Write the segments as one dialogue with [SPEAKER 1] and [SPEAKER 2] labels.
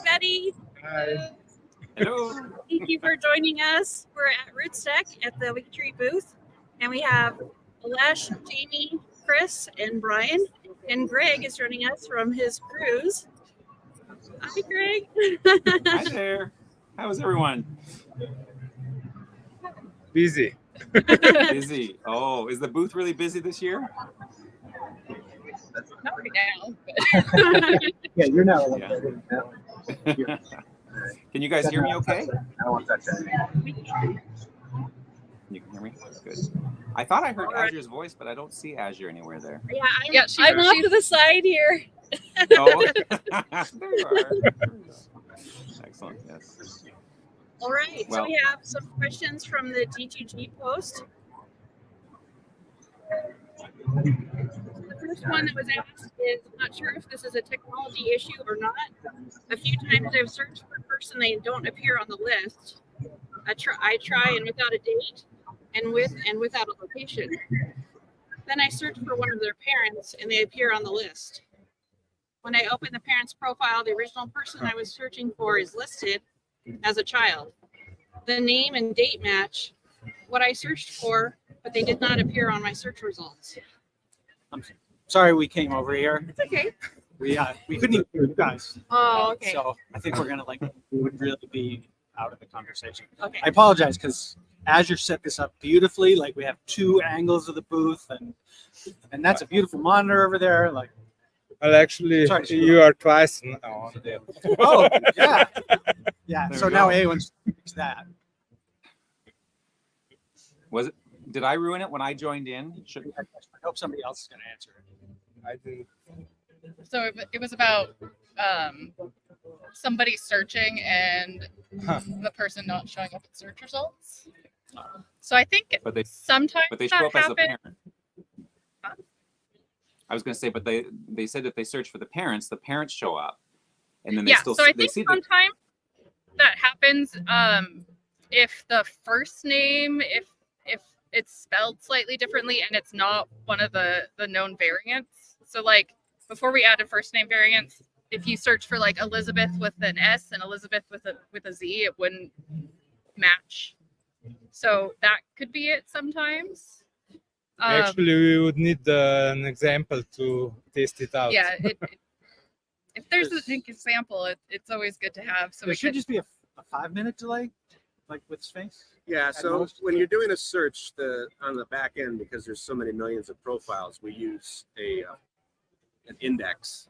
[SPEAKER 1] everybody.
[SPEAKER 2] Hi.
[SPEAKER 3] Hello.
[SPEAKER 1] Thank you for joining us. We're at RootsTech at the WikiTree booth, and we have Alesh, Jamie, Chris, and Brian. And Greg is joining us from his cruise. Hi, Greg.
[SPEAKER 3] Hi there. How is everyone?
[SPEAKER 2] Busy.
[SPEAKER 3] Busy. Oh, is the booth really busy this year?
[SPEAKER 1] Not right now. But
[SPEAKER 4] Yeah, you're not.
[SPEAKER 3] Yeah. Can you guys hear me okay?
[SPEAKER 4] I don't want that.
[SPEAKER 3] You can hear me? Good. I thought I heard Azure's voice, but I don't see Azure anywhere there.
[SPEAKER 1] Yeah, I'm off to the side here.
[SPEAKER 3] Oh, there you are. Excellent, yes.
[SPEAKER 1] All right, so
[SPEAKER 3] Well,
[SPEAKER 1] we have some questions from the G2G post. The first one that was asked is, I'm not sure if this is a technology issue or not. A few times I've searched for a person, they don't appear on the list. I try and without a date and without a location. Then I search for one of their parents and they appear on the list. When I open the parent's profile, the original person I was searching for is listed as a child. The name and date match what I searched for, but they did not appear on my search results.
[SPEAKER 4] I'm sorry we came over here.
[SPEAKER 1] It's okay.
[SPEAKER 4] We couldn't even hear you guys.
[SPEAKER 1] Oh, okay.
[SPEAKER 4] So I think we're gonna we would really be out of the conversation.
[SPEAKER 1] Okay.
[SPEAKER 4] I apologize because Azure set this up beautifully. Like we have two angles of the booth, and that's a beautiful monitor over there. Like,
[SPEAKER 2] Well, actually,
[SPEAKER 4] Sorry.
[SPEAKER 2] you are twice now.
[SPEAKER 4] oh yeah, yeah.
[SPEAKER 3] There
[SPEAKER 4] So
[SPEAKER 3] we
[SPEAKER 4] now
[SPEAKER 3] go.
[SPEAKER 4] A1's fix that.
[SPEAKER 3] Was it? Did I ruin it when I joined in?
[SPEAKER 4] I hope somebody else is gonna answer it.
[SPEAKER 2] I think
[SPEAKER 5] So it was about somebody searching and the person not showing up in search results. So I think
[SPEAKER 3] But they
[SPEAKER 5] sometimes
[SPEAKER 3] show
[SPEAKER 5] that
[SPEAKER 3] up as a
[SPEAKER 5] happens.
[SPEAKER 3] parent. I was going to say, but they said if they search for the parents show up, and then they
[SPEAKER 5] Yeah,
[SPEAKER 3] still
[SPEAKER 5] so I
[SPEAKER 3] they
[SPEAKER 5] think
[SPEAKER 3] see the
[SPEAKER 5] sometimes that happens if the first name, if it's spelled slightly differently and it's not one of the known variants. So like before we added first name variants, if you search for like Elizabeth with an S and Elizabeth with a Z, it wouldn't match. So that could be it sometimes.
[SPEAKER 2] actually we would need an example to test it out.
[SPEAKER 5] Yeah, if there's an example, it's always good to have. So
[SPEAKER 4] There should just be a 5-minute delay, like with space.
[SPEAKER 6] Yeah,
[SPEAKER 4] At
[SPEAKER 6] so
[SPEAKER 4] most.
[SPEAKER 6] when you're doing a search, on the back end, because there's so many millions of profiles, we use an index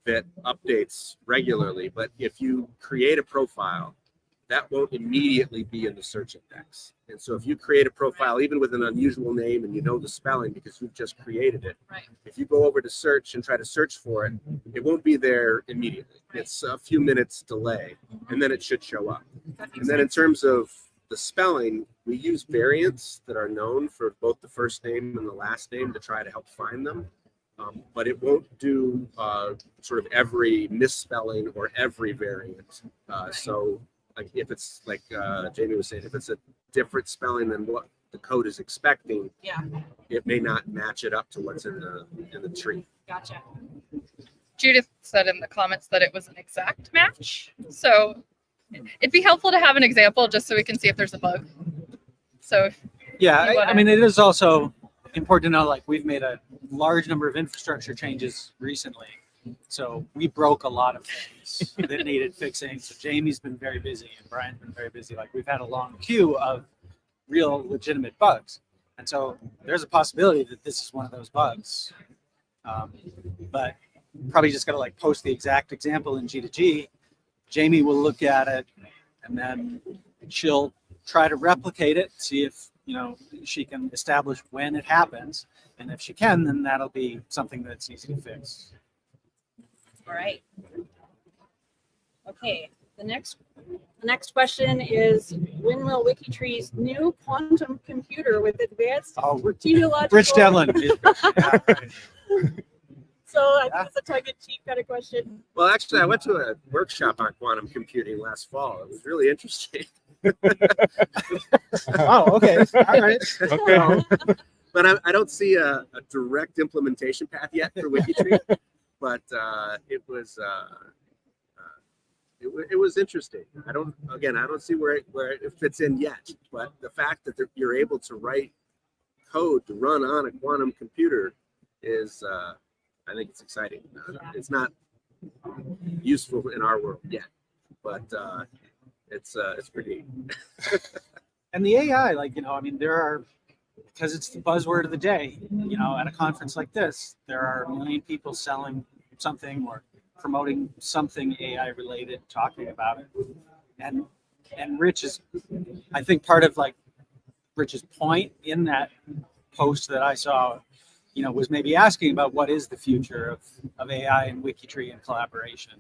[SPEAKER 6] that updates regularly. But if you create a profile, that won't immediately be in the search index. And so if you create a profile, even with an unusual name, and you know the spelling because you've just created it,
[SPEAKER 5] Right.
[SPEAKER 6] if you go over to search and try to search for it, it won't be there immediately.
[SPEAKER 5] Right.
[SPEAKER 6] It's a few minutes delay, and then it should show up. And then in terms of the spelling, we use variants that are known for both the first name and the last name to try to help find them. But it won't do sort of every misspelling or every variant. So like if it's like Jamie was saying, if it's a different spelling than what the code is expecting,
[SPEAKER 1] Yeah,
[SPEAKER 6] it may not match it up to what's in the tree.
[SPEAKER 1] gotcha.
[SPEAKER 5] Judith said in the comments that it was an exact match. So it'd be helpful to have an example just so we can see if there's a bug. So
[SPEAKER 4] Yeah,
[SPEAKER 5] You wanna-
[SPEAKER 4] I mean, it is also important to know, like, we've made a large number of infrastructure changes recently. So we broke a lot of things that needed fixing. So Jamie's been very busy and Brian's been very busy. Like, we've had a long queue of real legitimate bugs. And so there's a possibility that this is one of those bugs. But probably just got to like post the exact example in G2G. Jamie will look at it and then she'll try to replicate it, see if, you know, she can establish when it happens. And if she can, then that'll be something that's easy to fix.
[SPEAKER 1] All right. Okay. The next question is Windmill WikiTree's new quantum computer with advanced genealogical.
[SPEAKER 4] Rich Devlin. Yeah, right.
[SPEAKER 1] So I think it's a tongue-in-cheek kind of question.
[SPEAKER 6] Well, actually, I went to a workshop on quantum computing last fall. It was really interesting.
[SPEAKER 4] Oh, okay. All right.
[SPEAKER 2] Okay.
[SPEAKER 6] But I don't see a direct implementation path yet for WikiTree. But it was it was interesting. I don't see where it fits in yet, but the fact that you're able to write code to run on a quantum computer is, I think it's exciting. It's not useful in our world yet, but it's pretty neat.
[SPEAKER 4] And the AI, like, I mean, because it's the buzzword of the day, at a conference like this, there are a million people selling something or promoting something AI related, talking about it. And Rich is, I think, part of like Rich's point in that post that I saw, was maybe asking about what is the future of AI and WikiTree and collaboration.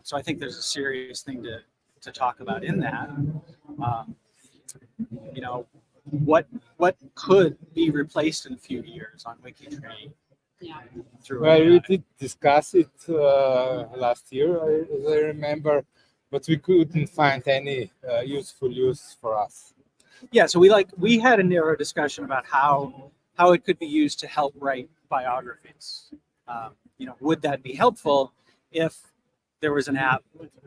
[SPEAKER 4] So I think there's a serious thing to talk about in that. What could be replaced in a few years on WikiTree?
[SPEAKER 1] Yeah.
[SPEAKER 2] Well, we did discuss it last year, as I remember, but we couldn't find any useful use for us.
[SPEAKER 4] Yeah, so we had a narrow discussion about how it could be used to help write biographies. Would that be helpful if there was an app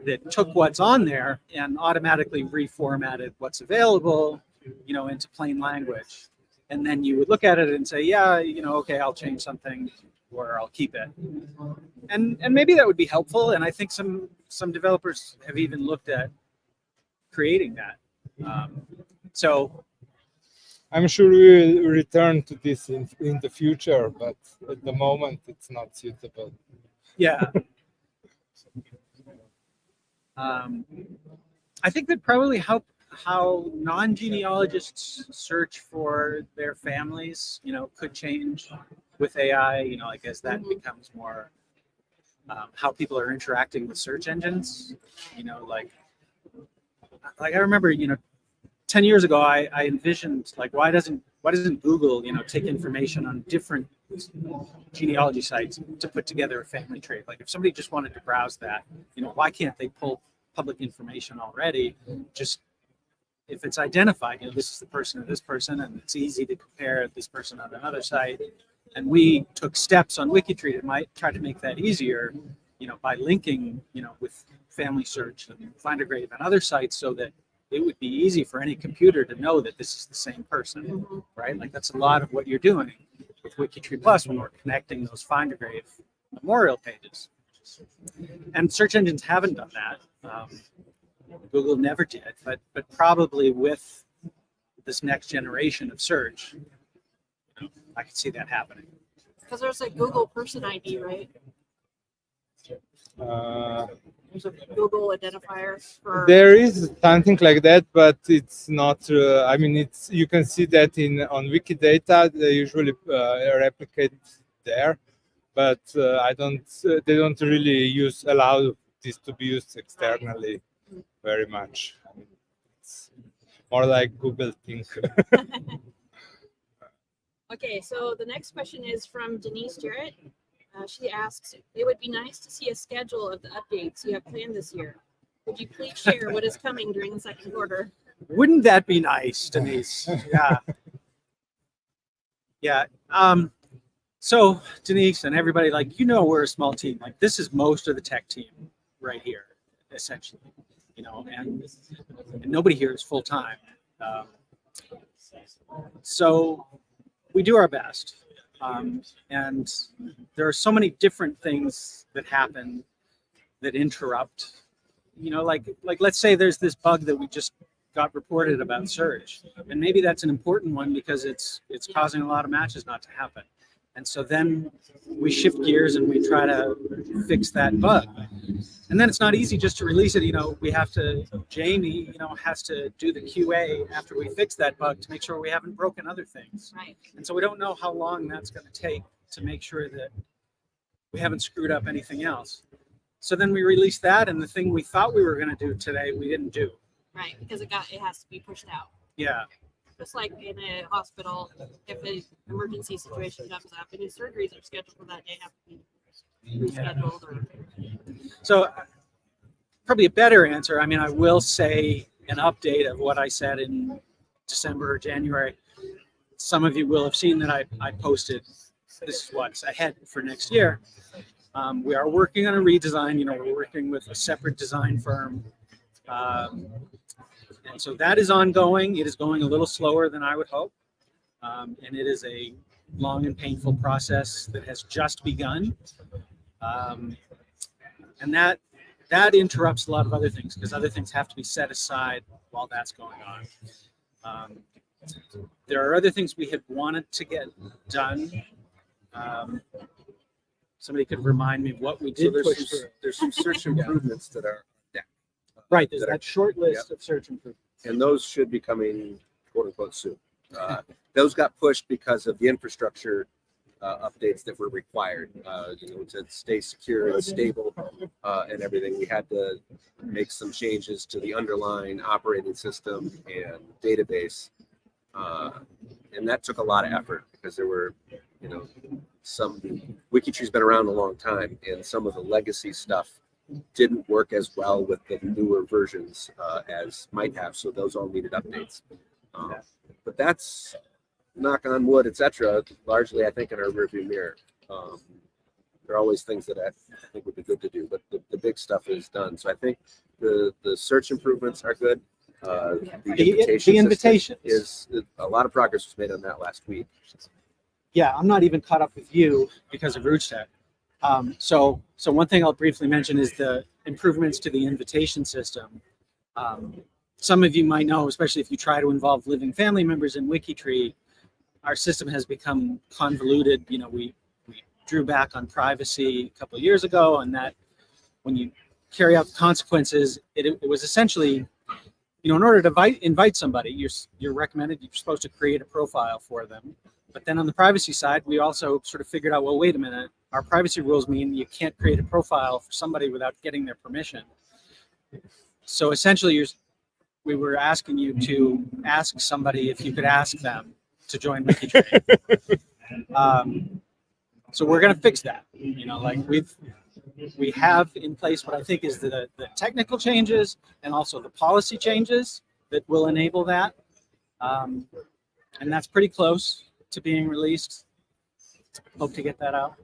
[SPEAKER 4] that took what's on there and automatically reformatted what's available, into plain language? And then you would look at it and say, yeah, okay, I'll change something or I'll keep it. And maybe that would be helpful. And I think some developers have even looked at creating that. So
[SPEAKER 2] I'm sure we will return to this in the future, but at the moment it's not suitable.
[SPEAKER 4] Yeah. I think that probably how non-genealogists search for their families, could change with AI, like as that becomes more how people are interacting with search engines, like I remember, 10 years ago, I envisioned like, why doesn't Google, take information on different genealogy sites to put together a family tree? Like if somebody just wanted to browse that, why can't they pull public information already? Just if it's identified, this is the person of this person, and it's easy to compare this person on another site. And we took steps on WikiTree to try to make that easier, by linking, with Family Search and Findergrave and other sites, so that it would be easy for any computer to know that this is the same person, right? Like that's a lot of what you're doing with WikiTree Plus when we're connecting those Findergrave memorial pages. And search engines haven't done that. Google never did, but probably with this next generation of search, I could see that happening.
[SPEAKER 1] Because there's a Google person ID, right? There's a Google identifier for.
[SPEAKER 2] There is something like that, but it's not. I mean, you can see that on Wikidata. They usually replicate there, but they don't really allow this to be used externally very much. I mean, it's more like Google thing.
[SPEAKER 1] Okay, so the next question is from Denise Jarrett. She asks, it would be nice to see a schedule of the updates you have planned this year. Would you please share what is coming during the second quarter?
[SPEAKER 4] Wouldn't that be nice, Denise? Yeah. Yeah. So Denise and everybody, we're a small team. Like this is most of the tech team right here, essentially, and nobody here is full time. So we do our best. And there are so many different things that happen that interrupt, like let's say there's this bug that we just got reported about search, and maybe that's an important one because it's causing a lot of matches not to happen. And so then we shift gears and we try to fix that bug. And then it's not easy just to release it. Jamie, has to do the QA after we fix that bug to make sure we haven't broken other things.
[SPEAKER 1] Right.
[SPEAKER 4] And so we don't know how long that's going to take to make sure that we haven't screwed up anything else. So then we release that, and the thing we thought we were going to do today, we didn't do.
[SPEAKER 1] Right, because it has to be pushed out.
[SPEAKER 4] Yeah.
[SPEAKER 1] Just like in a hospital, if an emergency situation comes up, any surgeries are scheduled for that day have to be rescheduled.
[SPEAKER 4] So probably a better answer. I mean, I will say an update of what I said in December or January. Some of you will have seen that I posted this is what's ahead for next year. We are working on a redesign. We're working with a separate design firm. And so that is ongoing. It is going a little slower than I would hope. And it is a long and painful process that has just begun. And that interrupts a lot of other things, because other things have to be set aside while that's going on. There are other things we had wanted to get done. Somebody could remind me what we did.
[SPEAKER 6] There's some search improvements that are
[SPEAKER 4] right. There's that short list of search improvements,
[SPEAKER 6] and those should be coming quote unquote soon. Those got pushed because of the infrastructure updates that were required, to stay secure and stable and everything. We had to make some changes to the underlying operating system and database, and that took a lot of effort, because there were, some WikiTree's been around a long time, and some of the legacy stuff didn't work as well with the newer versions as might have. So those all needed updates. But that's, knock on wood, etc., largely I think in our rearview mirror. There are always things that I think would be good to do, but the big stuff is done. So I think the search improvements are good. The invitation is a lot of progress was made on that last week.
[SPEAKER 4] Yeah, I'm not even caught up with you because of RootsTech. So one thing I'll briefly mention is the improvements to the invitation system. Some of you might know, especially if you try to involve living family members in WikiTree, our system has become convoluted. We drew back on privacy a couple of years ago, and that when you carry out the consequences, it was essentially, in order to invite somebody, you're recommended, you're supposed to create a profile for them. But then on the privacy side, we also sort of figured out, well, wait a minute, our privacy rules mean you can't create a profile for somebody without getting their permission. So essentially, we were asking you to ask somebody if you could ask them to join WikiTree. So we're going to fix that. We have in place what I think is the technical changes and also the policy changes that will enable that. And that's pretty close to being released. Hope to get that out.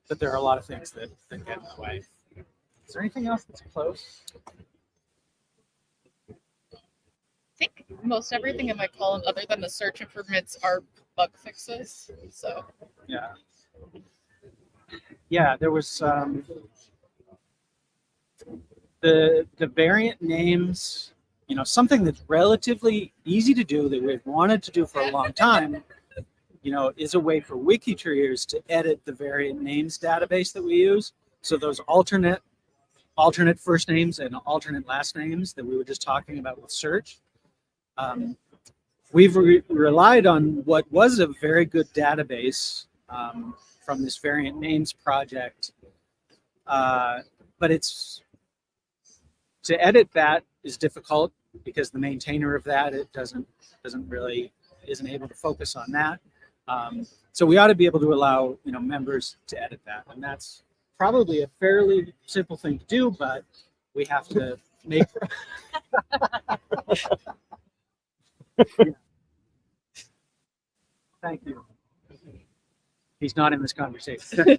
[SPEAKER 4] But there are a lot of things that get in the way. Is there anything else that's close?
[SPEAKER 5] I think most everything in my column, other than the search improvements, are bug fixes. So
[SPEAKER 4] yeah, there was the variant names. Something that's relatively easy to do that we've wanted to do for a long time. Is a way for WikiTreeers to edit the variant names database that we use. So those alternate first names and alternate last names that we were just talking about with search. We've relied on what was a very good database from this variant names project, but to edit that is difficult because the maintainer of that isn't able to focus on that. So we ought to be able to allow members to edit that, and that's probably a fairly simple thing to do, but we have to make. Thank you. He's not in this conversation.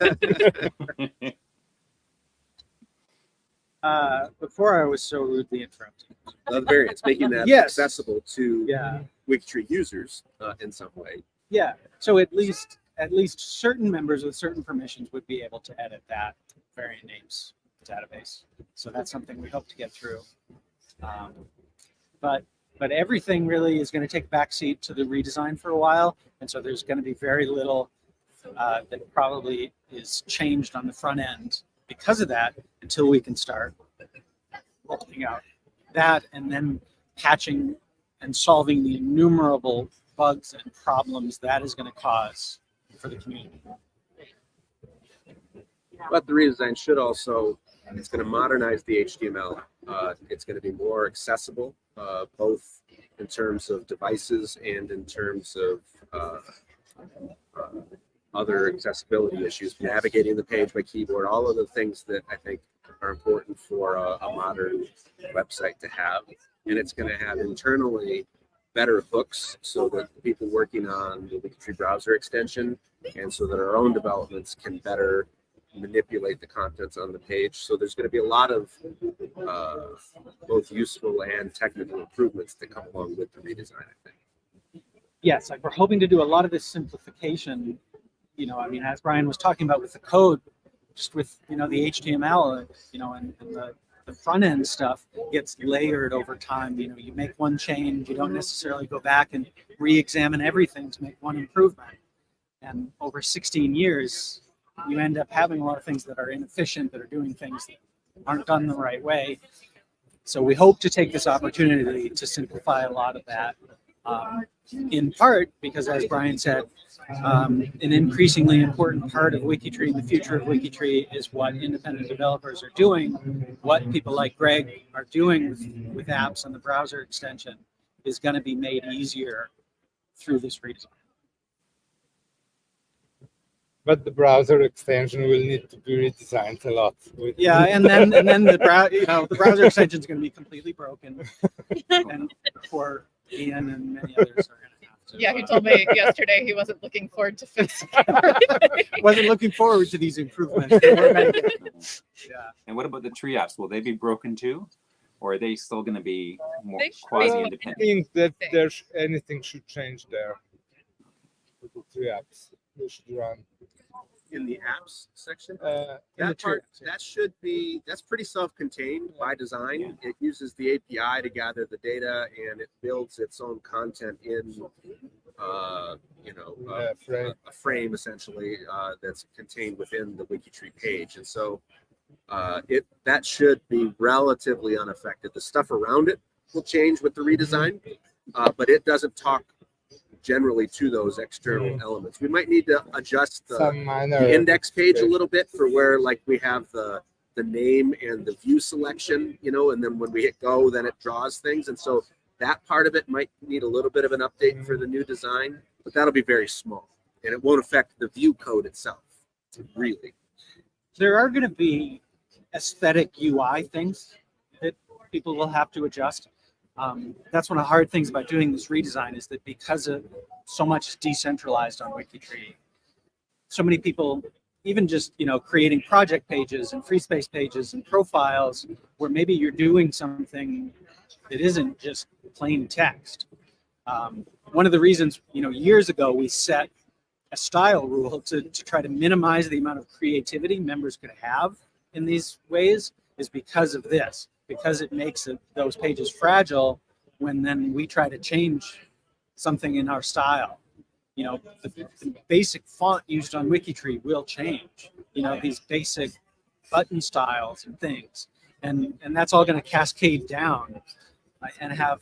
[SPEAKER 4] Before I was so rudely interrupted.
[SPEAKER 6] The variants, making that accessible to WikiTree users in some way.
[SPEAKER 4] Yeah. So at least certain members with certain permissions would be able to edit that variant names database. So that's something we hope to get through. But everything really is going to take backseat to the redesign for a while, and so there's going to be very little that probably is changed on the front end because of that until we can start rolling out that and then patching and solving the innumerable bugs and problems that is going to cause for the community.
[SPEAKER 6] But the redesign should also, it's going to modernize the HTML. It's going to be more accessible, both in terms of devices and in terms of other accessibility issues, navigating the page by keyboard, all of the things that I think are important for a modern website to have. And it's going to have internally better hooks so that the people working on the WikiTree browser extension and so that our own developments can better manipulate the contents on the page. So there's going to be a lot of both useful and technical improvements that come along with the redesign, I think.
[SPEAKER 4] Yes, like we're hoping to do a lot of this simplification. You know, I mean, as Brian was talking about with the code, just with, you know, the HTML, you know, and the front end stuff gets layered over time. You know, you make one change, you don't necessarily go back and re-examine everything to make one improvement. And over 16 years, you end up having a lot of things that are inefficient, that are doing things that aren't done the right way. So we hope to take this opportunity to simplify a lot of that, in part because, as Brian said, an increasingly important part of WikiTree and the future of WikiTree is what independent developers are doing. What people like Greg are doing with apps and the browser extension is going to be made easier through this redesign.
[SPEAKER 2] But the browser extension will need to be redesigned a lot.
[SPEAKER 4] Yeah, and then the browser extension is going to be completely broken, and for Ian and many others are going to have to.
[SPEAKER 5] Yeah, he told me yesterday he wasn't looking forward to fixing everything.
[SPEAKER 4] Wasn't looking forward to these improvements. Yeah.
[SPEAKER 3] And what about the tree apps? Will they be broken too? Or are they still going to be more
[SPEAKER 5] They should be.
[SPEAKER 2] I
[SPEAKER 3] quasi-independent?
[SPEAKER 2] think that anything should change there. With the three apps, they should run.
[SPEAKER 6] In the apps section,
[SPEAKER 2] In the
[SPEAKER 6] that
[SPEAKER 2] tree
[SPEAKER 6] part,
[SPEAKER 2] apps, yeah.
[SPEAKER 6] that should be, that's pretty self-contained by design. It uses the API to gather the data, and it builds its own content in,
[SPEAKER 2] Frame.
[SPEAKER 6] a frame essentially that's contained within the WikiTree page. And so that should be relatively unaffected. The stuff around it will change with the redesign, but it doesn't talk generally to those external elements. We might need to adjust
[SPEAKER 2] Some minor
[SPEAKER 6] the index page a little bit for where, like, we have the name and the view selection, you know, and then when we hit go, then it draws things. And so that part of it might need a little bit of an update for the new design, but that'll be very small, and it won't affect the view code itself, really.
[SPEAKER 4] There are going to be aesthetic UI things that people will have to adjust. That's one of the hard things about doing this redesign, is that because of so much is decentralized on WikiTree, so many people, even just, you know, creating project pages and free space pages and profiles where maybe you're doing something that isn't just plain text. One of the reasons, you know, years ago we set a style rule to try to minimize the amount of creativity members could have in these ways is because of this. Because it makes those pages fragile when then we try to change something in our style. You know, the basic font used on WikiTree will change. You know, these basic button styles and things. And that's all going to cascade down and have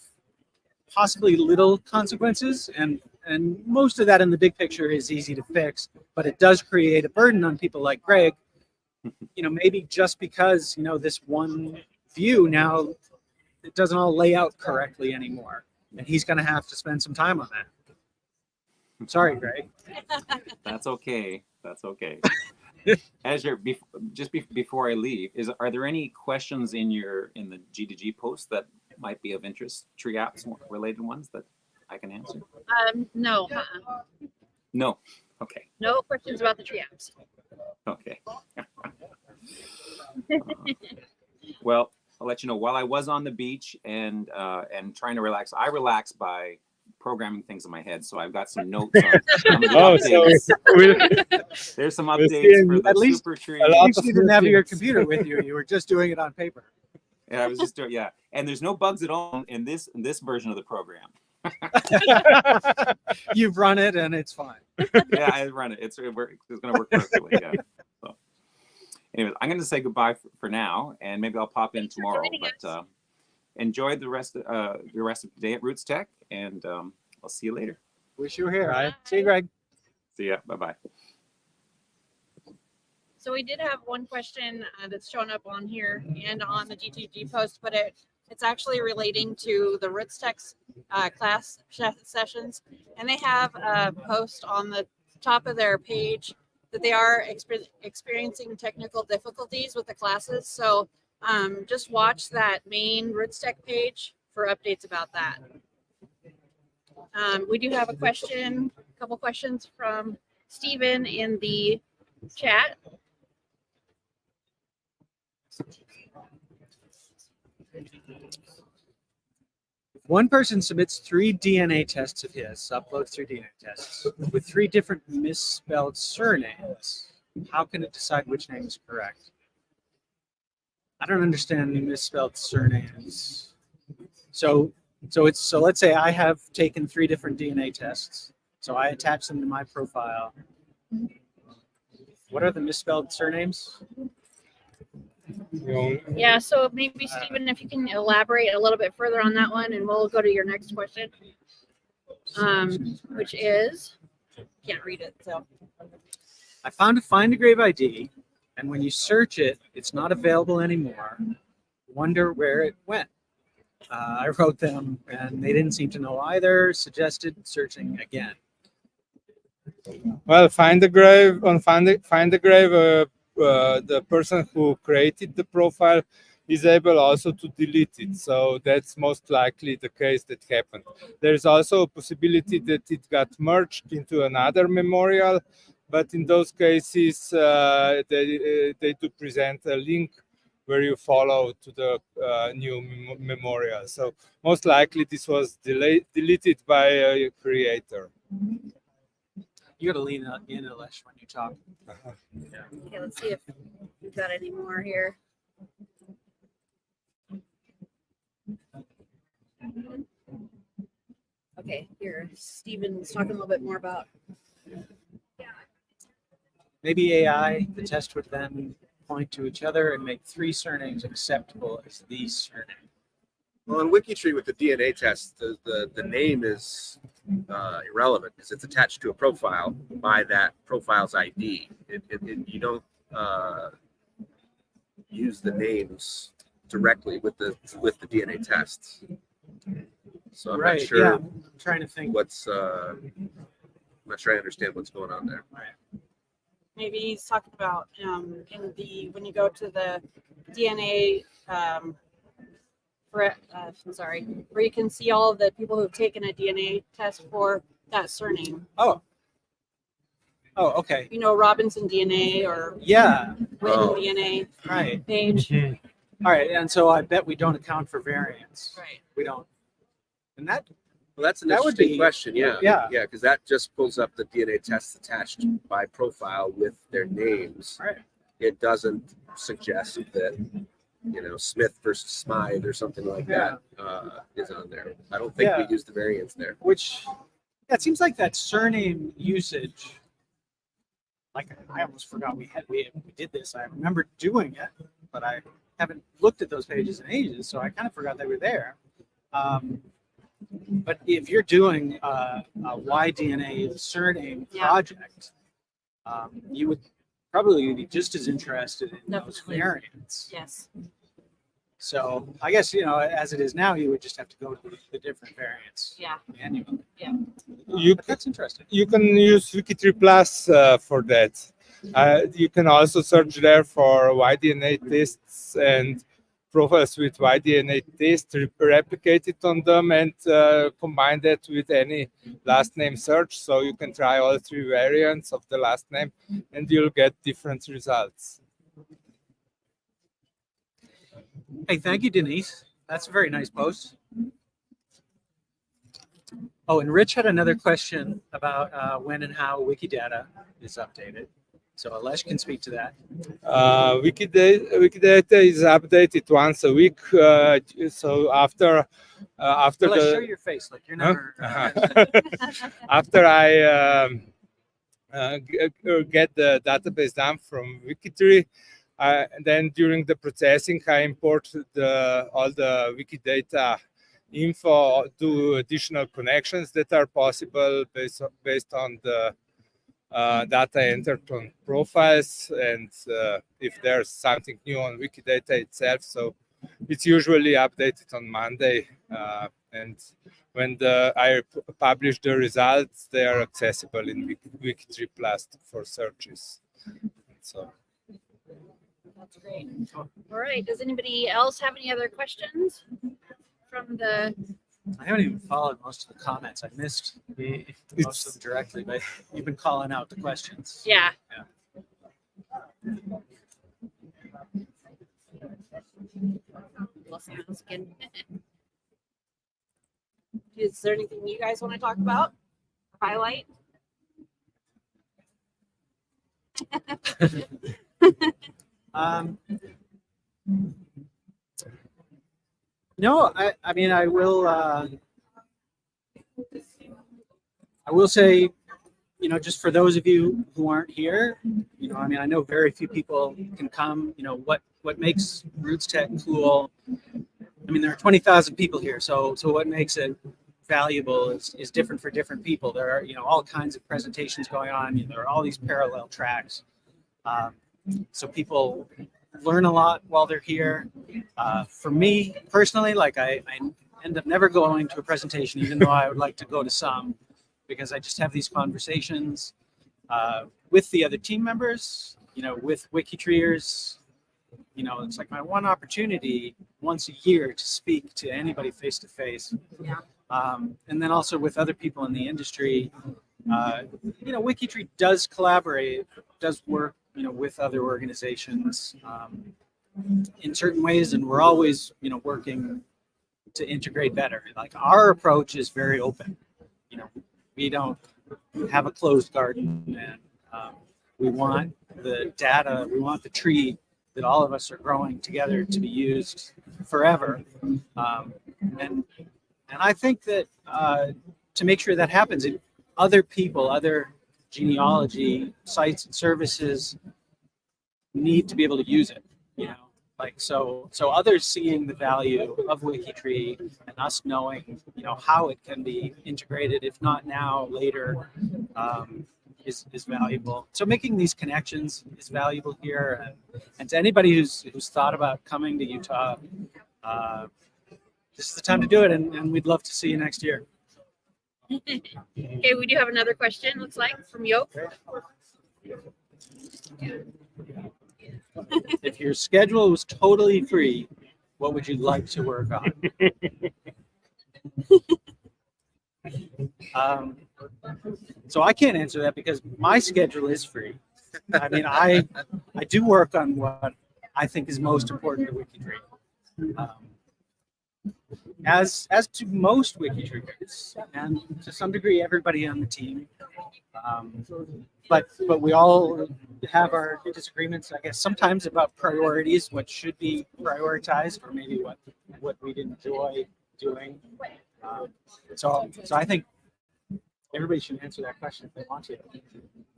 [SPEAKER 4] possibly little consequences. And most of that in the big picture is easy to fix, but it does create a burden on people like Greg. You know, maybe just because, you know, this one view now, it doesn't all lay out correctly anymore, and he's going to have to spend some time on that. I'm sorry, Greg.
[SPEAKER 3] That's okay. That's okay. Before I leave, are there any questions in the G2G post that might be of interest, tree apps related ones that I can answer?
[SPEAKER 1] No.
[SPEAKER 3] No. Okay.
[SPEAKER 1] No questions about the tree apps.
[SPEAKER 3] Okay. Well, I'll let you know. While I was on the beach and trying to relax, I relaxed by programming things in my head. So I've got some notes on some of the updates. There's some updates for the
[SPEAKER 4] at least
[SPEAKER 3] super tree.
[SPEAKER 4] At least you didn't have your computer with you. You were just doing it on paper.
[SPEAKER 3] Yeah, I was just doing, yeah. And there's no bugs at all in this version of the program.
[SPEAKER 4] You've run it and it's fine.
[SPEAKER 3] Yeah, I run it. It's going to work perfectly. Yeah. So, anyways, I'm going to say goodbye for now, and maybe I'll pop in tomorrow. But enjoy the rest of the day at RootsTech, and I'll see you later.
[SPEAKER 4] Wish you were here.
[SPEAKER 2] Bye.
[SPEAKER 4] See you, Greg.
[SPEAKER 3] See ya. Bye-bye.
[SPEAKER 1] So we did have one question that's shown up on here and on the G2G post, but it's actually relating to the RootsTech class sessions, and they have a post on the top of their page that they are experiencing technical difficulties with the classes. So just watch that main RootsTech page for updates about that. We do have a couple questions from Stephen in the chat.
[SPEAKER 4] One person submits 3 DNA tests of his, uploads 3 DNA tests with 3 different misspelled surnames. How can it decide which name is correct? I don't understand misspelled surnames. So let's say I have taken 3 different DNA tests. So I attach them to my profile. What are the misspelled surnames?
[SPEAKER 1] Yeah, so maybe Stephen, if you can elaborate a little bit further on that one, and we'll go to your next question, which is, can't read it, so.
[SPEAKER 4] I found a Find a Grave ID, and when you search it, it's not available anymore. Wonder where it went. I wrote them, and they didn't seem to know either. Suggested searching again.
[SPEAKER 2] Well, find the grave on find the grave. The person who created the profile is able also to delete it. So that's most likely the case that happened. There's also a possibility that it got merged into another memorial, but in those cases, they do present a link where you follow to the new memorial. So most likely this was deleted by a creator.
[SPEAKER 4] You got to lean in, Alesh, when you talk.
[SPEAKER 1] Yeah. Okay, let's see if we've got any more here. Okay, here, Stephen's talking a little bit more about.
[SPEAKER 4] Maybe AI, the test would then point to each other and make 3 surnames acceptable as the surname.
[SPEAKER 6] Well, in WikiTree with the DNA test, the name is irrelevant because it's attached to a profile by that profile's ID. You don't use the names directly with the DNA tests. So I'm not sure.
[SPEAKER 4] Yeah, I'm trying to think.
[SPEAKER 6] I'm not sure I understand what's going on there.
[SPEAKER 4] Right.
[SPEAKER 1] Maybe he's talking about when you go to the DNA. Where you can see all of the people who've taken a DNA test for that surname.
[SPEAKER 4] Oh, okay.
[SPEAKER 1] You know, Robinson DNA or
[SPEAKER 4] Yeah.
[SPEAKER 1] Whitten DNA
[SPEAKER 4] Right.
[SPEAKER 1] page.
[SPEAKER 4] All right, and so I bet we don't account for variance.
[SPEAKER 1] Right.
[SPEAKER 4] We don't. And that.
[SPEAKER 6] Well, that's an
[SPEAKER 4] That would
[SPEAKER 6] interesting
[SPEAKER 4] be-
[SPEAKER 6] question. Yeah.
[SPEAKER 4] yeah.
[SPEAKER 6] Yeah, because that just pulls up the DNA tests attached by profile with their names.
[SPEAKER 4] Right.
[SPEAKER 6] It doesn't suggest that, Smith versus Smythe or something like that is on there. I don't think we use the variance there.
[SPEAKER 4] Which, it seems like that surname usage. Like I almost forgot we did this. I remember doing it, but I haven't looked at those pages in ages, so I kind of forgot they were there. But if you're doing a YDNA surname project, you would probably be just as interested in those variants.
[SPEAKER 1] Yes.
[SPEAKER 5] So I guess, you know, as it is now, you would just have to go to the different variants manually.
[SPEAKER 1] Yeah.
[SPEAKER 5] But that's interesting.
[SPEAKER 2] You can use WikiTree Plus for that. You can also search there for YDNA tests and profiles with YDNA tests, replicate it on them, and combine that with any last name search. So you can try all three variants of the last name, and you'll get different results.
[SPEAKER 4] Hey, thank you, Denise. That's a very nice post. Oh, and Rich had another question about when and how Wikidata is updated. So Alesh can speak to that.
[SPEAKER 2] Wikidata is updated once a week. So after
[SPEAKER 4] Alesh, show your face, like you're never.
[SPEAKER 2] After I get the database done from WikiTree, then during the processing, I import all the Wikidata info, do additional connections that are possible based on the data entered on profiles, and if there's something new on Wikidata itself. So it's usually updated on Monday, and when I publish the results, they are accessible in WikiTree Plus for searches. So.
[SPEAKER 1] That's great. All right. Does anybody else have any other questions from the?
[SPEAKER 4] I haven't even followed most of the comments. I missed most of them directly, but you've been calling out the questions.
[SPEAKER 1] Yeah. Sounds good. Is there anything you guys want to talk about? Highlight?
[SPEAKER 4] No, I mean, I will say, you know, just for those of you who aren't here, you know, I mean, I know very few people can come. You know, what makes RootsTech cool? I mean, there are 20,000 people here, so what makes it valuable is different for different people. There are, you know, all kinds of presentations going on. You know, there are all these parallel tracks, so people learn a lot while they're here. For me personally, like I end up never going to a presentation, even though I would like to go to some, because I just have these conversations with the other team members, you know, with WikiTreeers. You know, it's like my one opportunity once a year to speak to anybody face to face.
[SPEAKER 1] Yeah.
[SPEAKER 4] And then also with other people in the industry. You know, WikiTree does collaborate, does work, you know, with other organizations in certain ways, and we're always, you know, working to integrate better. Like our approach is very open. You know, we don't have a closed garden, and we want the data, we want the tree that all of us are growing together to be used forever. And I think that to make sure that happens, other people, other genealogy sites and services need to be able to use it, you know, like so others seeing the value of WikiTree and us knowing, you know, how it can be integrated, if not now, later, is valuable. So making these connections is valuable here, and to anybody who's thought about coming to Utah, this is the time to do it, and we'd love to see you next year.
[SPEAKER 1] Okay, we do have another question, looks like, from Yoke.
[SPEAKER 4] If your schedule was totally free, what would you like to work on? So I can't answer that because my schedule is free. I mean, I do work on what I think is most important to WikiTree. As to most WikiTreeers, and to some degree everybody on the team, but we all have our disagreements, I guess, sometimes about priorities, what should be prioritized, or maybe what we'd enjoy doing. So I think everybody should answer that question if they want to.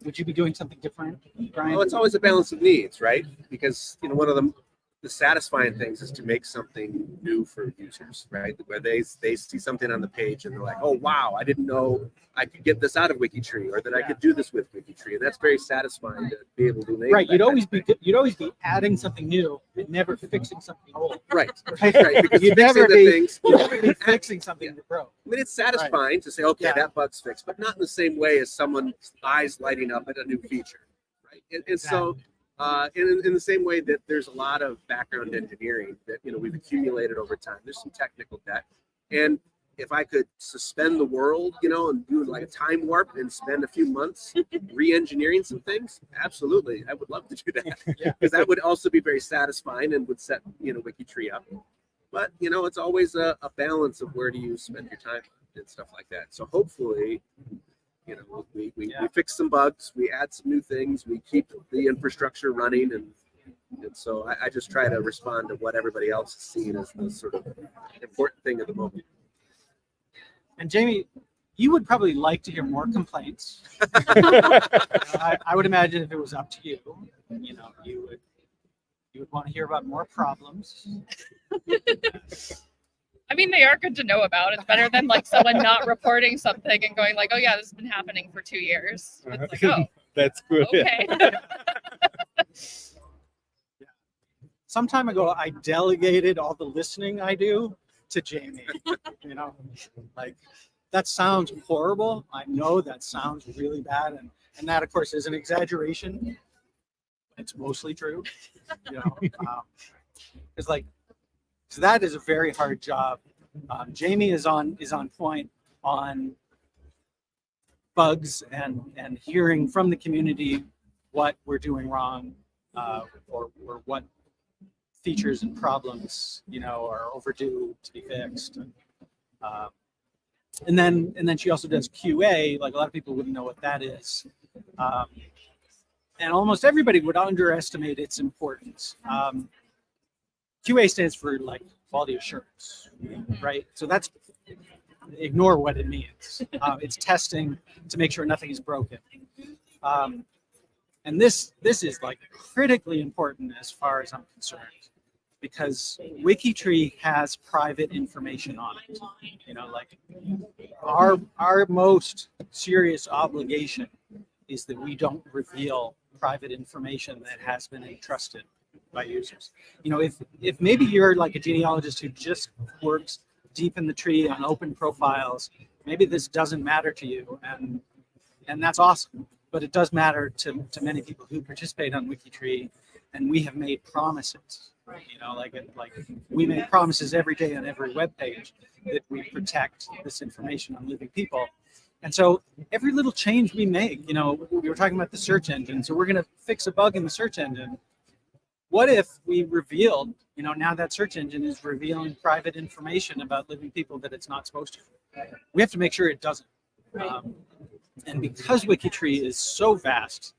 [SPEAKER 4] Would you be doing something different, Brian?
[SPEAKER 6] Well, it's always a balance of needs, right? Because, you know, one of the satisfying things is to make something new for users, right? Where they see something on the page and they're like, oh, wow, I didn't know I could get this out of WikiTree, or that I could do this with WikiTree. And that's very satisfying to be able to make.
[SPEAKER 4] Right. You'd always be adding something new and never fixing something old.
[SPEAKER 6] Right. Right. Because
[SPEAKER 4] You'd never be fixing something that broke.
[SPEAKER 6] I mean, it's satisfying to say, okay, that bug's fixed, but not in the same way as someone's eyes lighting up at a new feature, right? And so, in the same way that there's a lot of background engineering that, you know, we've accumulated over time. There's some technical debt, and if I could suspend the world, you know, and do like a time warp and spend a few months re-engineering some things, absolutely, I would love to do that, because that would also be very satisfying and would set, you know, WikiTree up. But, you know, it's always a balance of where do you spend your time and stuff like that. So hopefully, you know, we fix some bugs, we add some new things, we keep the infrastructure running, and so I just try to respond to what everybody else is seeing as the sort of important thing at the moment.
[SPEAKER 4] And Jamie, you would probably like to hear more complaints. I would imagine if it was up to you, you know, you would want to hear about more problems.
[SPEAKER 5] I mean, they are good to know about. It's better than like someone not reporting something and going like, oh yeah, this has been happening for 2 years. It's like, oh,
[SPEAKER 2] that's good.
[SPEAKER 5] okay.
[SPEAKER 4] Some time ago, I delegated all the listening I do to Jamie. You know, like, that sounds horrible. I know that sounds really bad, and that of course is an exaggeration. It's mostly true. You know, it's like, so that is a very hard job. Jamie is on point on bugs and hearing from the community what we're doing wrong, or what features and problems, are overdue to be fixed. And then she also does QA. Like a lot of people wouldn't know what that is. And almost everybody would underestimate its importance. QA stands for like quality assurance, right? So that's, ignore what it means. It's testing to make sure nothing is broken. And this is like critically important as far as I'm concerned, because WikiTree has private information on it. Like our most serious obligation is that we don't reveal private information that has been entrusted by users. If maybe you're like a genealogist who just works deep in the tree on open profiles, maybe this doesn't matter to you, and that's awesome. But it does matter to many people who participate on WikiTree, and we have made promises. Like we make promises every day on every web page that we protect this information on living people. And so every little change we make, we were talking about the search engine, so we're going to fix a bug in the search engine. What if we revealed, now that search engine is revealing private information about living people that it's not supposed to? We have to make sure it doesn't. And because WikiTree is so vast,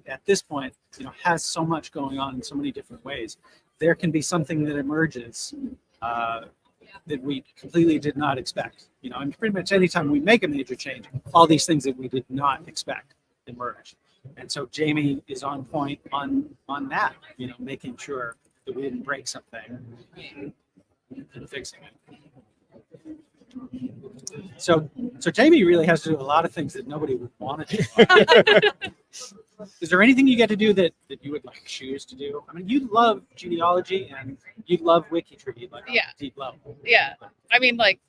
[SPEAKER 4] at this point, has so much going on in so many different ways, there can be something that emerges that we completely did not expect. And pretty much anytime we make a major change, all these things that we did not expect emerge. And so Jamie is on point on that, making sure that we didn't break something and fixing it. So Jamie really has to do a lot of things that nobody would want to do. Is there anything you get to do that you would like choose to do? I mean, you love genealogy and you love WikiTree, like
[SPEAKER 5] Yeah.
[SPEAKER 4] deep level.
[SPEAKER 5] Yeah. I mean, like,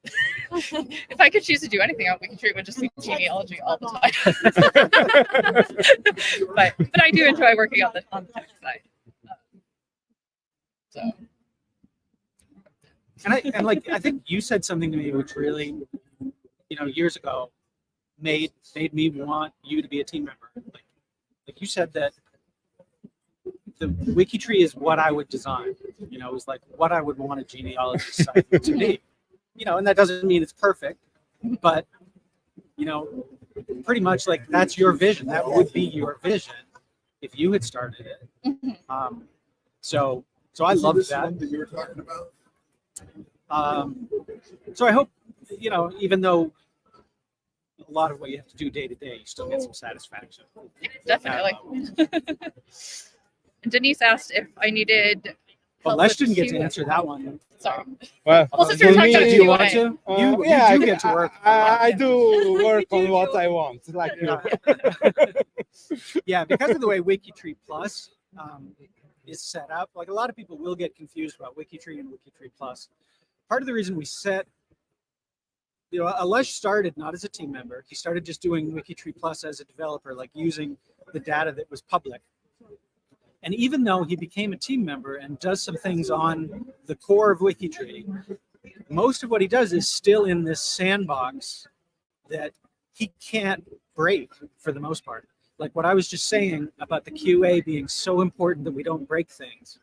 [SPEAKER 5] if I could choose to do anything on WikiTree, it would just be genealogy all the time. but I do enjoy working on the tech side. So.
[SPEAKER 4] And I think you said something to me which really, years ago, made me want you to be a team member. Like you said that the WikiTree is what I would design. It was like what I would want a genealogy site to be. And that doesn't mean it's perfect, but pretty much like that's your vision. That would be your vision if you had started it. So I love that.
[SPEAKER 7] That you were talking about.
[SPEAKER 4] So I hope, even though a lot of what you have to do day to day, you still get some satisfaction.
[SPEAKER 5] Definitely. And Denise asked if I needed.
[SPEAKER 4] Well, Les didn't get to answer that one.
[SPEAKER 5] Sorry.
[SPEAKER 2] Well,
[SPEAKER 5] Well, since we were talking about
[SPEAKER 4] do you want
[SPEAKER 5] QA.
[SPEAKER 4] to?
[SPEAKER 2] yeah,
[SPEAKER 4] You do get to work.
[SPEAKER 2] I do work on what I want. Like
[SPEAKER 4] Yeah, because of the way WikiTree Plus is set up, like a lot of people will get confused about WikiTree and WikiTree Plus. Part of the reason we set, Alesh started not as a team member. He started just doing WikiTree Plus as a developer, like using the data that was public. And even though he became a team member and does some things on the core of WikiTree, most of what he does is still in this sandbox that he can't break for the most part. Like what I was just saying about the QA being so important that we don't break things.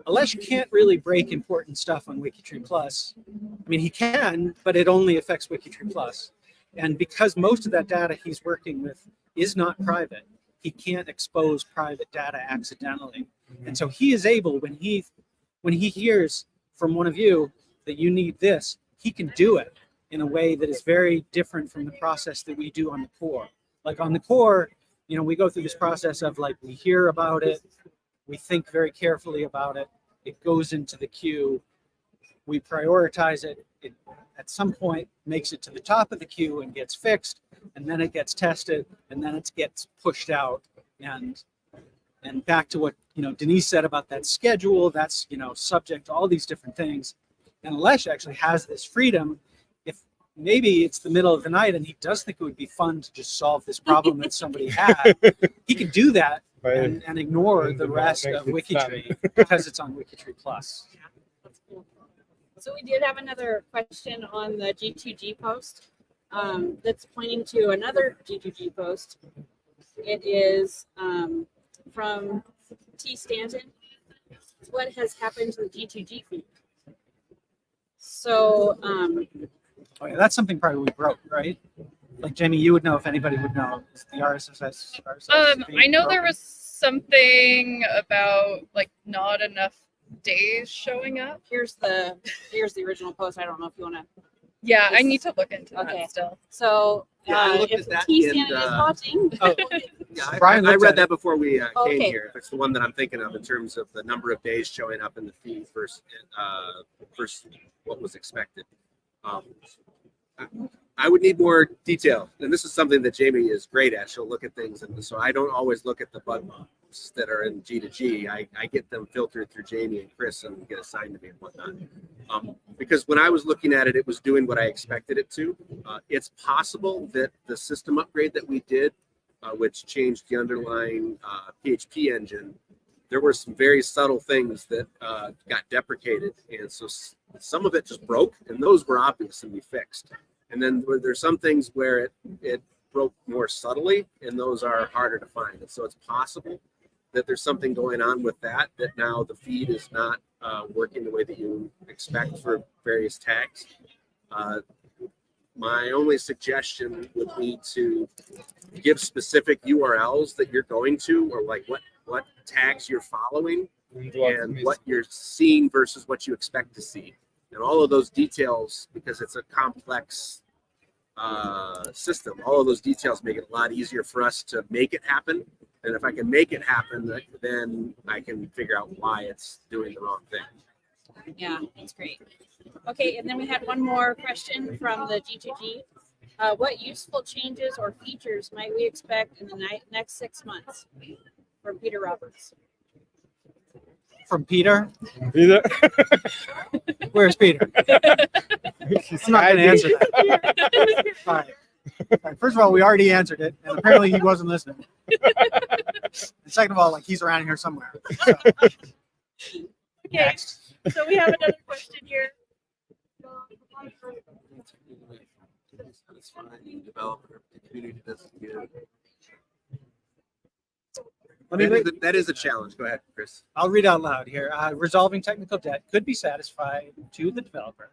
[SPEAKER 4] Alesh can't really break important stuff on WikiTree Plus. I mean, he can, but it only affects WikiTree Plus. And because most of that data he's working with is not private, he can't expose private data accidentally. And so he is able, when he hears from one of you that you need this, he can do it in a way that is very different from the process that we do on the core. Like on the core, we go through this process of like, we hear about it, we think very carefully about it, it goes into the queue, we prioritize it, it at some point makes it to the top of the queue and gets fixed, and then it gets tested, and then it gets pushed out. And back to what Denise said about that schedule, that's subject to all these different things. And Alesh actually has this freedom. If maybe it's the middle of the night and he does think it would be fun to just solve this problem that somebody had, he can do that and ignore the rest of WikiTree because it's on WikiTree Plus.
[SPEAKER 1] Yeah, that's cool. So we did have another question on the G2G post that's pointing to another G2G post. It is from T. Stanton. what has happened to the G2G Fe. So
[SPEAKER 4] Oh yeah, that's something probably we broke, right? Like Jamie, you would know if anybody would know. Is the RSS
[SPEAKER 5] I know there
[SPEAKER 4] broken?
[SPEAKER 5] was something about like not enough days showing up.
[SPEAKER 1] here's the original post. I don't know if you want to.
[SPEAKER 5] Yeah, I need to look into
[SPEAKER 1] Okay.
[SPEAKER 5] that still.
[SPEAKER 1] So
[SPEAKER 6] Yeah, I looked
[SPEAKER 1] if
[SPEAKER 6] at that
[SPEAKER 1] T-Stan
[SPEAKER 6] and,
[SPEAKER 1] is watching,
[SPEAKER 4] Oh,
[SPEAKER 6] Yeah,
[SPEAKER 4] Brian
[SPEAKER 6] I
[SPEAKER 4] looked
[SPEAKER 6] read
[SPEAKER 4] at
[SPEAKER 6] that
[SPEAKER 4] it.
[SPEAKER 6] before we came
[SPEAKER 1] Okay.
[SPEAKER 6] here. If it's the one that I'm thinking of in terms of the number of days showing up in the feed versus what was expected. I would need more detail, and this is something that Jamie is great at. She'll look at things, and so I don't always look at the bugs that are in G2G. I get them filtered through Jamie and Chris and get assigned to me and whatnot. Because when I was looking at it, it was doing what I expected it to. It's possible that the system upgrade that we did, which changed the underlying PHP engine, there were some very subtle things that got deprecated, and so some of it just broke, and those were obvious and we fixed. And then there's some things where it broke more subtly, and those are harder to find. And so it's possible that there's something going on with that now the feed is not working the way that you expect for various tags. My only suggestion would be to give specific URLs that you're going to, or like what tags you're following and what you're seeing versus what you expect to see. And all of those details, because it's a complex system, all of those details make it a lot easier for us to make it happen. And if I can make it happen, then I can figure out why it's doing the wrong thing.
[SPEAKER 1] yeah, that's great. Okay, and then we had one more question from the G2G. What useful changes or features might we expect in the next 6 months? From Peter Roberts.
[SPEAKER 4] From Peter.
[SPEAKER 2] Peter.
[SPEAKER 4] Where's Peter? I'm not going to answer that. All right. All right. First of all, we already answered it, and apparently he wasn't listening. And second of all, like he's around here somewhere. So,
[SPEAKER 1] Okay,
[SPEAKER 4] next.
[SPEAKER 1] so we have another question here.
[SPEAKER 6] Developer, the community doesn't get it.
[SPEAKER 4] That
[SPEAKER 6] is a challenge. Go ahead, Chris.
[SPEAKER 4] I'll read out loud here. Resolving technical debt could be satisfied to the developer.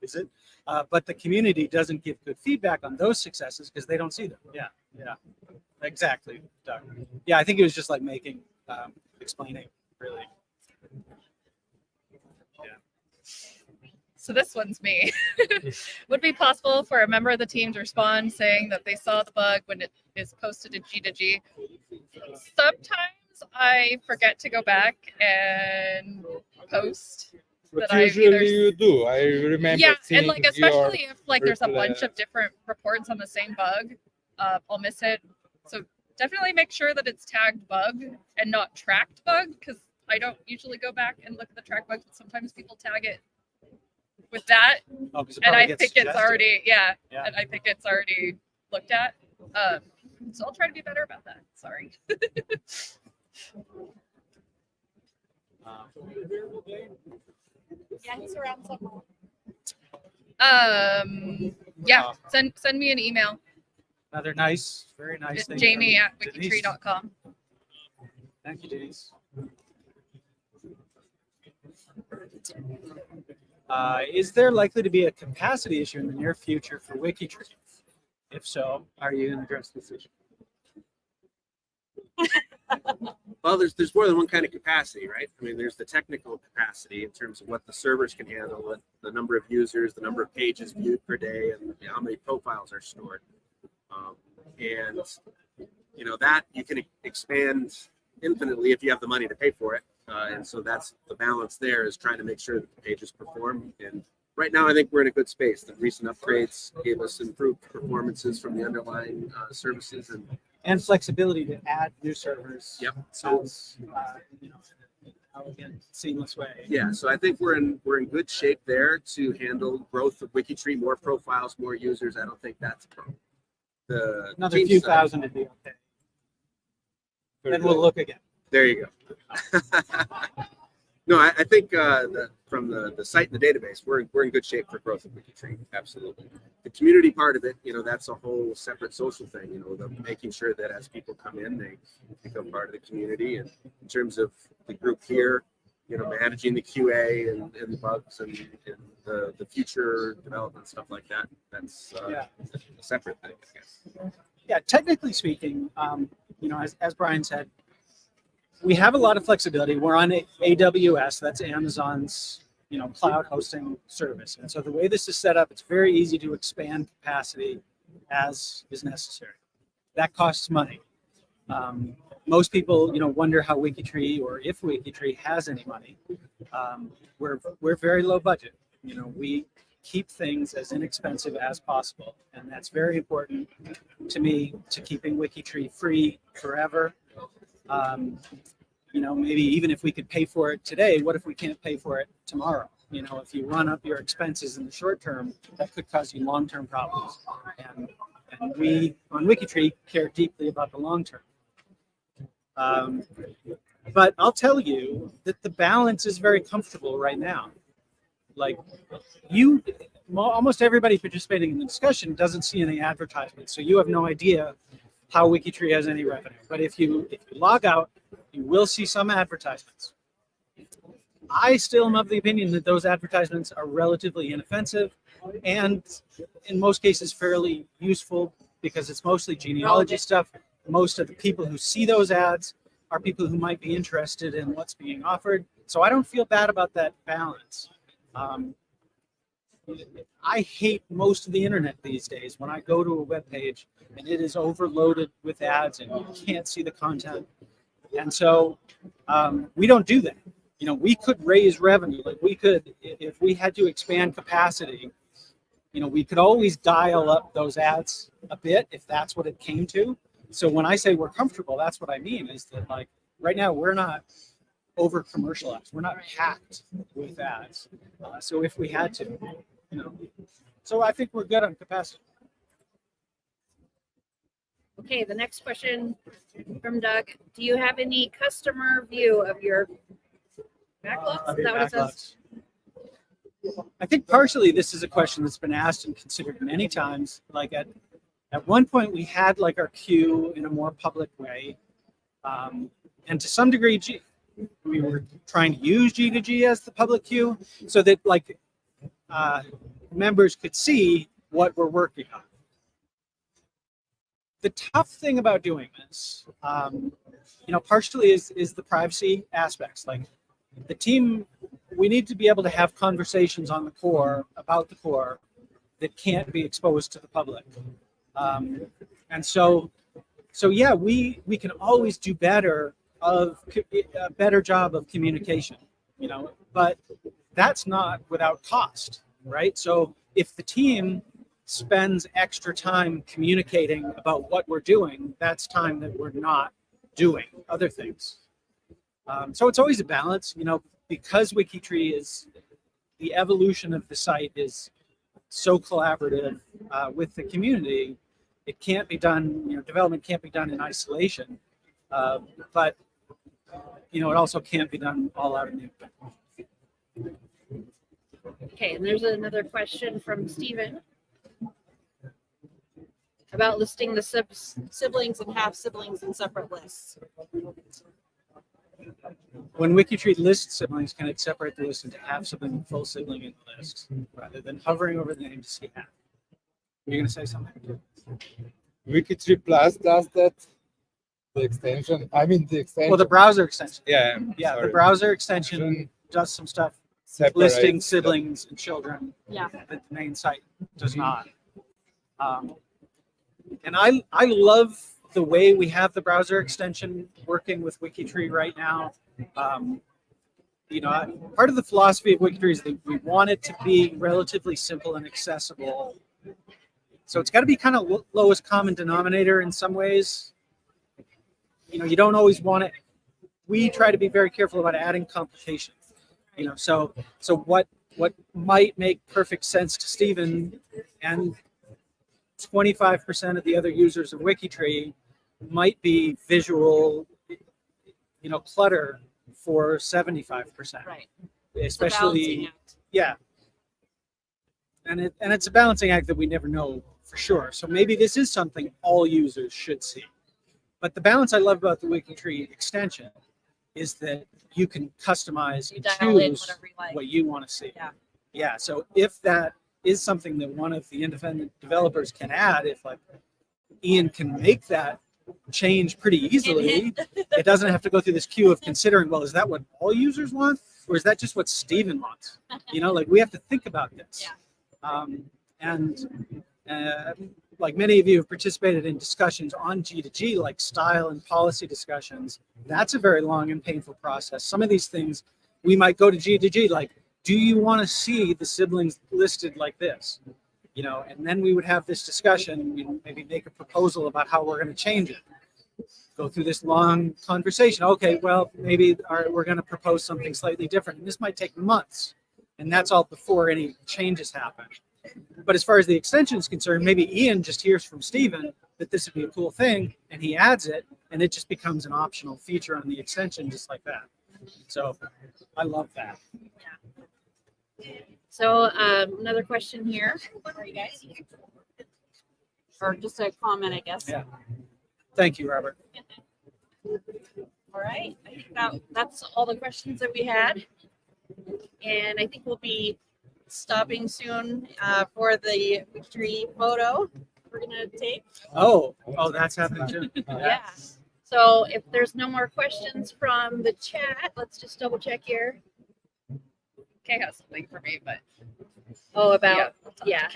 [SPEAKER 4] Is it? But the community doesn't give good feedback on those successes because they don't see them. Yeah, exactly, Doug. Yeah, I think it was just like explaining, really.
[SPEAKER 5] So this one's me. Would it be possible for a member of the team to respond saying that they saw the bug when it is posted in G2G? Sometimes I forget to go back and post.
[SPEAKER 2] But
[SPEAKER 5] that I've
[SPEAKER 2] usually
[SPEAKER 5] either-
[SPEAKER 2] you do. I remember.
[SPEAKER 5] Yeah, and
[SPEAKER 2] seeing
[SPEAKER 5] like especially if like there's a
[SPEAKER 2] reply.
[SPEAKER 5] bunch of different reports on the same bug, I'll miss it. So definitely make sure that it's tagged bug and not tracked bug, because I don't usually go back and look at the track bug. Sometimes people tag it with that,
[SPEAKER 4] Oh, 'cause it
[SPEAKER 5] and
[SPEAKER 4] probably
[SPEAKER 5] I
[SPEAKER 4] gets
[SPEAKER 5] think it's
[SPEAKER 4] suggested.
[SPEAKER 5] already
[SPEAKER 4] Yeah.
[SPEAKER 5] and I think it's already looked at. So I'll try to be better about that. Sorry.
[SPEAKER 1] Yeah, he's around somewhere.
[SPEAKER 5] Yeah, send me an email.
[SPEAKER 4] Another nice, very nice
[SPEAKER 5] It's
[SPEAKER 4] thing.
[SPEAKER 5] Jamie at
[SPEAKER 4] from Denise.
[SPEAKER 5] wikitree.com.
[SPEAKER 4] Thank you, Denise. Is there likely to be a capacity issue in the near future for WikiTree? If so, are you going to address this issue?
[SPEAKER 6] Well, there's more than one kind of capacity, right? I mean, there's the technical capacity in terms of what the servers can handle, the number of users, the number of pages viewed per day, and how many profiles are stored. And that you can expand infinitely if you have the money to pay for it. And so that's the balance there, is trying to make sure that the pages perform. And right now, I think we're in a good space. The recent upgrades gave us improved performances from the underlying services,
[SPEAKER 4] And flexibility to add new servers.
[SPEAKER 6] Yep.
[SPEAKER 4] So it's in an elegant, seamless way.
[SPEAKER 6] yeah, so I think we're in good shape there to handle growth of WikiTree, more profiles, more users. I don't think that's a problem. The
[SPEAKER 4] Another
[SPEAKER 6] team
[SPEAKER 4] few
[SPEAKER 6] side-
[SPEAKER 4] thousand would be okay. Then we'll look again.
[SPEAKER 6] There you go. No, I think from the site and the database, we're in good shape for growth of WikiTree. Absolutely. The community part of it, that's a whole separate social thing. The making sure that as people come in, they become part of the community. And in terms of the group here, managing the QA and the bugs and the future development, stuff like that. That's a separate thing, I guess.
[SPEAKER 4] Yeah, technically speaking, as Brian said, we have a lot of flexibility. We're on AWS, that's Amazon's cloud hosting service. And so the way this is set up, it's very easy to expand capacity as is necessary. That costs money. Most people, wonder how WikiTree or if WikiTree has any money. We're very low budget. We keep things as inexpensive as possible, and that's very important to me, to keeping WikiTree free forever. Maybe even if we could pay for it today, what if we can't pay for it tomorrow? If you run up your expenses in the short term, that could cause you long-term problems. And we on WikiTree care deeply about the long term. But I'll tell you that the balance is very comfortable right now. Like almost everybody participating in the discussion doesn't see any advertisements, so you have no idea how WikiTree has any revenue. But if you log out, you will see some advertisements. I still am of the opinion that those advertisements are relatively inoffensive and in most cases fairly useful, because it's mostly genealogy stuff. Most of the people who see those ads are people who might be interested in what's being offered. So I don't feel bad about that balance. I hate most of the internet these days when I go to a web page and it is overloaded with ads and you can't see the content. And so we don't do that. We could raise revenue. Like we could, if we had to expand capacity, we could always dial up those ads a bit if that's what it came to. So when I say we're comfortable, that's what I mean, is that like right now we're not over commercialized. We're not hacked with ads. So if we had to, so I think we're good on capacity.
[SPEAKER 1] Okay, the next question from Doug. Do you have any customer view of your backlogs? Is that what it says?
[SPEAKER 4] I think partially this is a question that's been asked and considered many times. Like at one point we had like our queue in a more public way. And to some degree, we were trying to use G2G as the public queue so that like members could see what we're working on. The tough thing about doing this, partially is the privacy aspects. Like the team, we need to be able to have conversations on the core about the core that can't be exposed to the public. And so yeah, we can always do a better job of communication, but that's not without cost, right? So if the team spends extra time communicating about what we're doing, that's time that we're not doing other things. So it's always a balance, because WikiTree is, the evolution of the site is so collaborative with the community. It can't be done, development can't be done in isolation, but it also can't be done all out in the open.
[SPEAKER 1] Okay, and there's another question from Stephen about listing the siblings and half siblings in separate lists.
[SPEAKER 4] When WikiTree lists siblings, can it separate the list into half sibling and full sibling in the list, rather than hovering over the name to see half? You're going to say something?
[SPEAKER 2] WikiTree Plus does that. The extension.
[SPEAKER 4] Well, the browser extension.
[SPEAKER 2] Yeah.
[SPEAKER 4] The browser extension does some stuff listing siblings and children.
[SPEAKER 1] Yeah.
[SPEAKER 4] That the main site does not. And I love the way we have the browser extension working with WikiTree right now. Part of the philosophy of WikiTree is that we want it to be relatively simple and accessible. So it's got to be kind of lowest common denominator in some ways. You don't always want it. We try to be very careful about adding complications. So what might make perfect sense to Stephen and 25% of the other users of WikiTree might be visual, clutter for 75%.
[SPEAKER 1] Right.
[SPEAKER 4] Especially, yeah. And it's a balancing act that we never know for sure. So maybe this is something all users should see. But the balance I love about the WikiTree extension is that you can customize
[SPEAKER 1] You
[SPEAKER 4] and
[SPEAKER 1] dial in
[SPEAKER 4] choose
[SPEAKER 1] whatever you like.
[SPEAKER 4] what you want to see.
[SPEAKER 1] Yeah.
[SPEAKER 4] Yeah. So if that is something that one of the independent developers can add, if like Ian can make that change pretty easily, it doesn't have to go through this queue of considering, well, is that what all users want? Or is that just what Steven wants? You know, like we have to think about this.
[SPEAKER 1] Yeah.
[SPEAKER 4] Like many of you have participated in discussions on G2G, like style and policy discussions, that's a very long and painful process. Some of these things we might go to G2G, like, do you want to see the siblings listed like this? You know, and then we would have this discussion, you know, maybe make a proposal about how we're going to change it. Go through this long conversation. Okay, well, maybe we're going to propose something slightly different. And this might take months, and that's all before any changes happen. But as far as the extension is concerned, maybe Ian just hears from Steven that this would be a cool thing, and he adds it, and it just becomes an optional feature on the extension, just like that. So I love that.
[SPEAKER 1] So another question here for you guys, or just a comment, I guess.
[SPEAKER 4] Yeah. Thank you, Robert.
[SPEAKER 1] All right, I think that's all the questions that we had, and I think we'll be stopping soon for the WikiTree photo we're gonna take.
[SPEAKER 4] Oh, that's happening too.
[SPEAKER 1] Yeah. So if there's no more questions from the chat, let's just double check here.
[SPEAKER 5] Kay has something for me, but
[SPEAKER 1] Oh, about
[SPEAKER 5] yeah.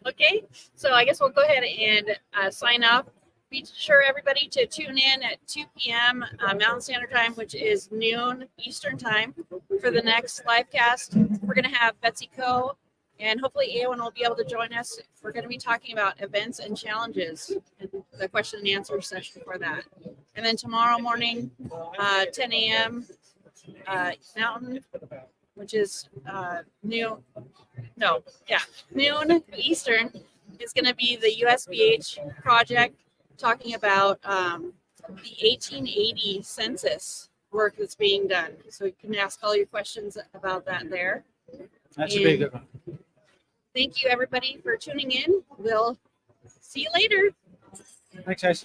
[SPEAKER 1] Okay, so I guess we'll go ahead and sign up. Be sure everybody to tune in at 2 p.m. Mountain Standard Time, which is noon Eastern Time, for the next live cast. We're going to have Betsy Coe, and hopefully Eowyn will be able to join us. We're going to be talking about events and challenges, and the question and answer session for that. And then tomorrow morning, 10 a.m. Mountain, which is noon Eastern, is going to be the USBH project, talking about the 1880 census work that's being done. So you can ask all your questions about that there.
[SPEAKER 4] That should be a good one.
[SPEAKER 1] Thank you, everybody, for tuning in. We'll see you later.
[SPEAKER 4] Thanks, guys.